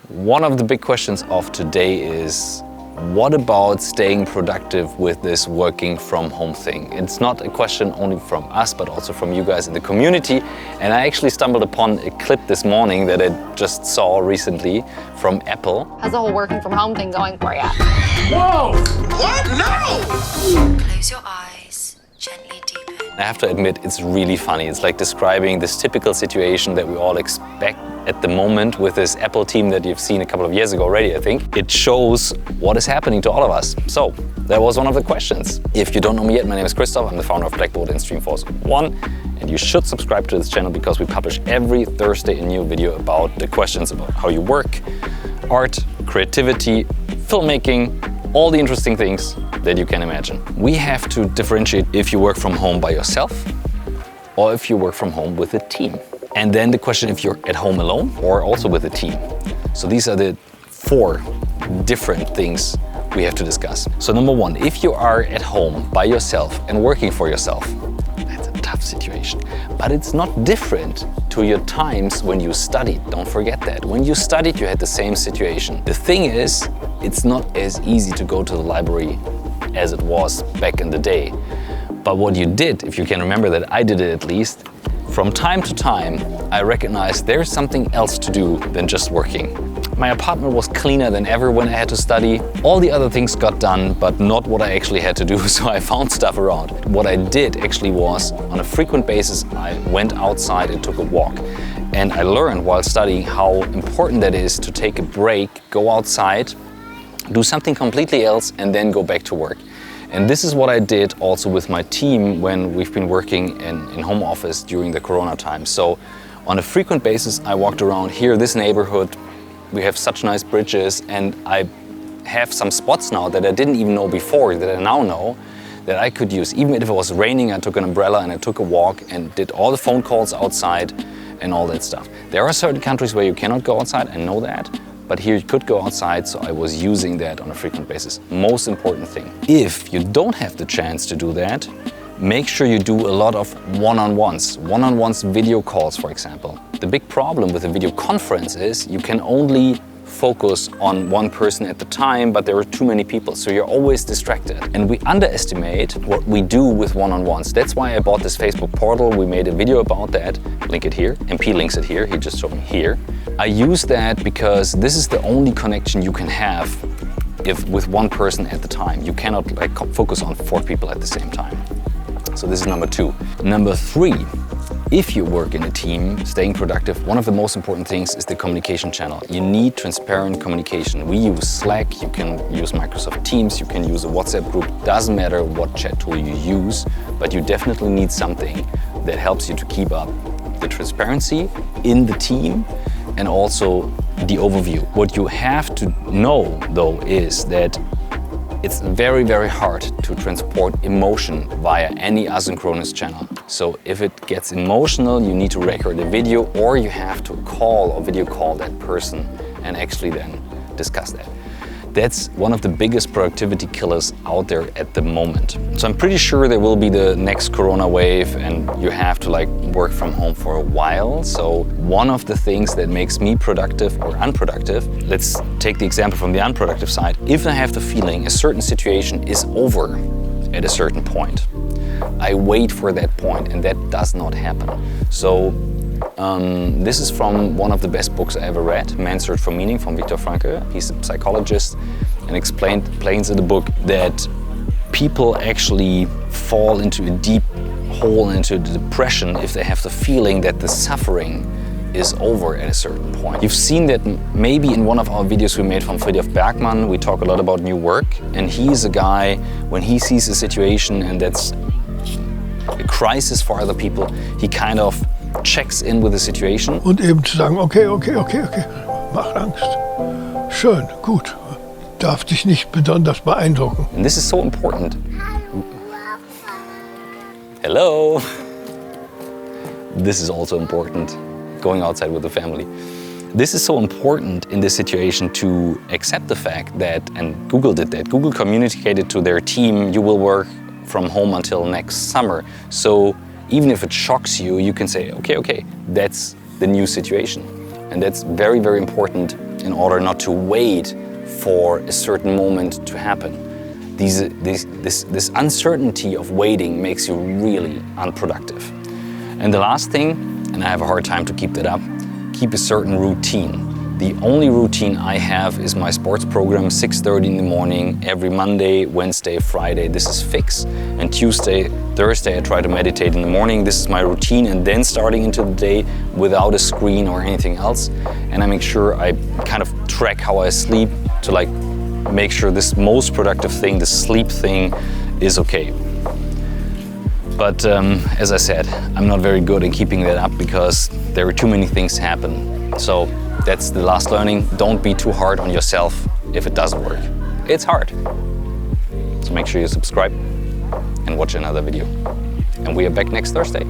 One of the big questions of today is, what about staying productive with this working from home thing? It's not a question only from us, but also from you guys in the community. And I actually stumbled upon a clip this morning that I just saw recently from Apple. How's the whole working from home thing going for you? Whoa! What? No! Close your eyes, gently deepen. I have to admit, it's really funny. It's like describing this typical situation that we all expect at the moment with this Apple team that you've seen a couple of years ago already, I think. It shows what is happening to all of us. So that was one of the questions. If you don't know me yet, my name is Christoph. I'm the founder of Blackboard and Streamforce One. And you should subscribe to this channel because we publish every Thursday a new video about the questions about how you work, art, creativity, filmmaking, all the interesting things that you can imagine. We have to differentiate if you work from home by yourself or if you work from home with a team. And then the question if you're at home alone or also with a team. So these are the 4 different things we have to discuss. So number 1, if you are at home by yourself and working for yourself, that's a tough situation. But it's not different to your times when you studied. Don't forget that. When you studied, you had the same situation. The thing is, it's not as easy to go to the library as it was back in the day. But what you did, if you can remember that, I did it at least, from time to time, I recognized there's something else to do than just working. My apartment was cleaner than ever when I had to study. All the other things got done, but not what I actually had to do, so I found stuff around. What I did actually was, on a frequent basis, I went outside and took a walk. And I learned while studying how important that is to take a break, go outside, do something completely else, and then go back to work. And this is what I did also with my team when we've been working in home office during the Corona time. So on a frequent basis, I walked around here, this neighborhood. We have such nice bridges, and I have some spots now that I didn't even know before, that I now know, that I could use. Even if it was raining, I took an umbrella and I took a walk and did all the phone calls outside and all that stuff. There are certain countries where you cannot go outside, I know that. But here you could go outside, so I was using that on a frequent basis. Most important thing. If you don't have the chance to do that, make sure you do a lot of one-on-ones. One-on-ones video calls, for example. The big problem with a video conference is you can only focus on one person at the time, but there are too many people, so you're always distracted. And we underestimate what we do with one-on-ones. That's why I bought this Facebook portal. We made a video about that. Link it here. MP links it here. He just showed me here. I use that because this is the only connection you can have with one person at the time. You cannot focus on 4 people at the same time. So this is number 2. Number 3. If you work in a team, staying productive, one of the most important things is the communication channel. You need transparent communication. We use Slack, you can use Microsoft Teams, you can use a WhatsApp group. Doesn't matter what chat tool you use, but you definitely need something that helps you to keep up the transparency in the team and also the overview. What you have to know, though, is that it's very, very hard to transport emotion via any asynchronous channel. So if it gets emotional, you need to record a video, or you have to call or video call that person and actually then discuss that. That's one of the biggest productivity killers out there at the moment. So I'm pretty sure there will be the next Corona wave and you have to work from home for a while. So one of the things that makes me productive or unproductive, let's take the example from the unproductive side. If I have the feeling a certain situation is over at a certain point, I wait for that point, and that does not happen. So this is from one of the best books I ever read, Man's Search for Meaning, from Viktor Frankl. He's a psychologist and explains in the book that people actually fall into a deep hole, into the depression, if they have the feeling that the suffering is over at a certain point. You've seen that maybe in one of our videos we made from Friedrich Bergmann. We talk a lot about new work, and he's a guy, when he sees a situation and that's a crisis for other people, he kind of checks in with the situation. Und eben zu sagen, okay, macht Angst. Schön, gut. Darf dich nicht besonders beeindrucken. And this is so important. Hello. This is also important, going outside with the family. This is so important in this situation to accept the fact that, and Google did that, Google communicated to their team, you will work from home until next summer. So even if it shocks you, you can say, okay, that's the new situation. And that's very, very important in order not to wait for a certain moment to happen. This uncertainty of waiting makes you really unproductive. And the last thing, and I have a hard time to keep that up, keep a certain routine. The only routine I have is my sports program, 6:30 in the morning, every Monday, Wednesday, Friday, this is fixed. And Tuesday, Thursday, I try to meditate in the morning. This is my routine, and then starting into the day without a screen or anything else. And I make sure I kind of track how I sleep to like make sure this most productive thing, the sleep thing, is okay. But as I said, I'm not very good at keeping that up because there are too many things happen. So that's the last learning. Don't be too hard on yourself if it doesn't work. It's hard. So make sure you subscribe and watch another video. And we are back next Thursday.